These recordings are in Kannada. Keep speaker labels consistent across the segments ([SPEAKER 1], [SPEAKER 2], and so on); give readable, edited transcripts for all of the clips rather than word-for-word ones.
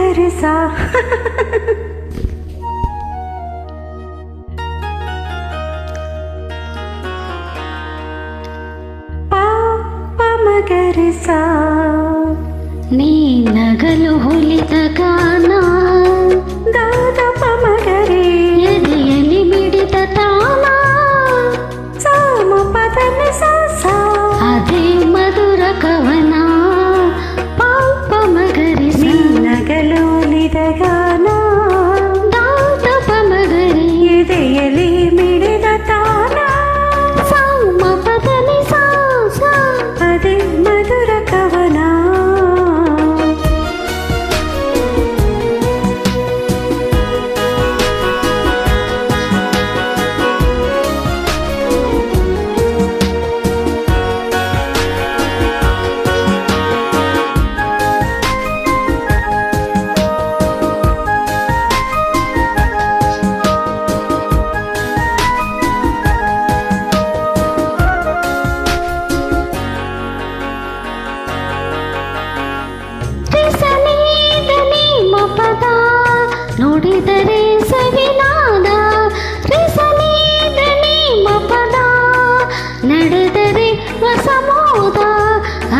[SPEAKER 1] ಮಗರಿಸ ಪಾಪ ಮಗರಿಸ
[SPEAKER 2] ನೀ ನಗಲು ಹೊಲಿದ ಗಾನ
[SPEAKER 1] ದಾದ ಪಮಗರಿ
[SPEAKER 2] ಎದೆಯಲ್ಲಿ ಮಿಡಿದ ತಾನ
[SPEAKER 1] ಸಾಮ ಪದನ ಸಾಸ
[SPEAKER 2] ಅದೇ ಮಧುರ ಕವನ ಪಾಪ ಮಗರಿಸ
[SPEAKER 1] ನಗಲು ಒಲಿದ ಗಾನ
[SPEAKER 2] ದಾದ ಪಮಗರಿ
[SPEAKER 1] ಎದೆಯಲ್ಲಿ ಮಿಡಿದ ತಾನ
[SPEAKER 2] ಸಾಮ ಪದನಿ ಸಾಸ
[SPEAKER 1] ಅದೇ ಮಧುರ ಕವನ
[SPEAKER 2] ಪದ ನುಡಿದರೆ ಸವಿನಾದ ರಿಸನೀದ ನೀಮ ಪದ ನಡೆದರೆ ರಸಮೋದ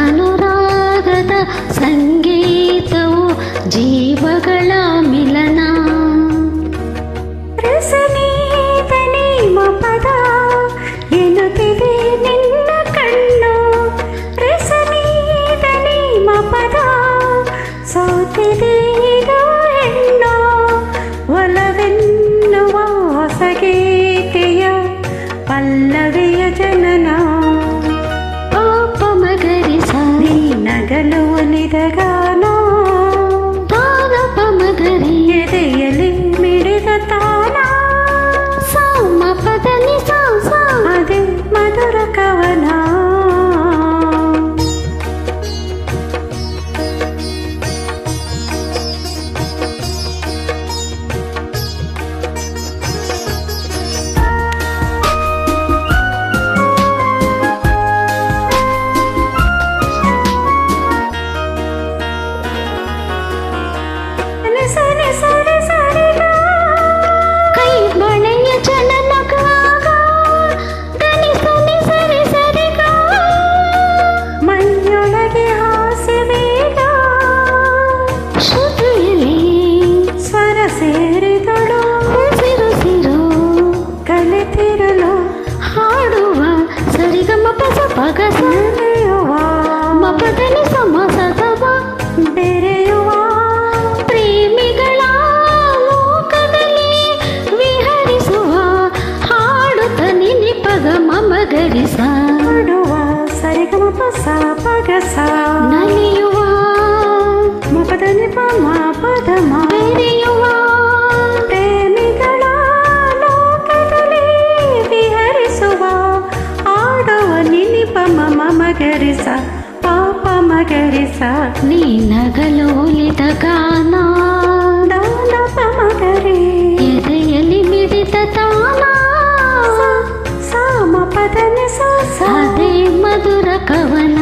[SPEAKER 2] ಅನುರಾಗದ ಸಂಗೀತವು ಜೀವಗಳ ಮಿಲನ
[SPEAKER 1] ರಸನೀದ ನೀಮ ಪದ ಎನ್ನುತ್ತಿದೆ ನಿನ್ನ ಕಣ್ಣು ರಸನೀದ ನೀಮ ಪದ ಸೋತಿದೆ ಹೆಣ್ಣು ಒಲವೆನ್ನುವ ಹೊಸಗೀತೆಯ ಪಲ್ಲವಿಯ ಜನನ
[SPEAKER 2] ಪಾಪ ಮಗರಿಸ
[SPEAKER 1] ನೀ ನಗಲು ಒಲಿದ ಗಾನ
[SPEAKER 2] ಪಾಪ ಮಗರಿ
[SPEAKER 1] ಎದೆಯಲ್ಲಿ ಮಿಡಿದ ತಾನ
[SPEAKER 2] ಸಾಮ ಪದನಿ ಸಾಸ
[SPEAKER 1] ಅದೇ ಮಧುರ ಕವನ ಸರಿ ಸರಿ ಸರಿಗ
[SPEAKER 2] ಕೈ ಬಳೆಯ ಚಲನಗಾಗ ದನಿ ಸನಿ ಸರಿ ಸರಿಗ
[SPEAKER 1] ಮೈಯೊಳಗೆ ಹಾಸ್ಯ ಬೇಗ
[SPEAKER 2] ಶ್ರುತಿಯಲ್ಲಿ
[SPEAKER 1] ಸ್ವರ ಸೇರಿದಳು
[SPEAKER 2] ಸಿರು ಸಿರು
[SPEAKER 1] ಕಲಿತಿರಲು
[SPEAKER 2] ಹಾಡುವ ಸರಿಗಮ ಪಸ ಪಗಸ
[SPEAKER 1] ನೆನೆಯುವ
[SPEAKER 2] ಮಪದನಿ ಸಮಸದವ
[SPEAKER 1] ಬೆರೆಯುವ
[SPEAKER 2] ಪ್ರೇಮಿಗಳ ಲೋಕದಲ್ಲಿ ವಿಹರಿಸುವ ಹಾಡುತ್ತ ನಿನಿಪಗ ಮಮಗರಿಸ
[SPEAKER 1] ಹಾಡುವ ಸರಿಗಮ ಪಸ ಪಗಸ
[SPEAKER 2] ನಲಿಯುವ
[SPEAKER 1] ಮಪದ ನಿಪ ಮಪದ
[SPEAKER 2] ಬೆರೆಯುವ
[SPEAKER 1] ಪ್ರೇಮಿಗಳ ಲೋಕದಲ್ಲಿ ವಿಹರಿಸುವ ಆಡುವ ನಿನಿಪ ಮಗರಿಸ ಪಾಪ ಮಗರಿಸ
[SPEAKER 2] ನೀ ನಗಲು ಒಲಿದ ಗಾನ
[SPEAKER 1] ದಾನ ಪಮಗರಿ
[SPEAKER 2] ಎದೆಯಲ್ಲಿ ಮಿಡಿದ ತಾನ
[SPEAKER 1] ಸಾಮ ಪದನ ಸಾಸ
[SPEAKER 2] ಅದೇ ಮಧುರ ಕವನ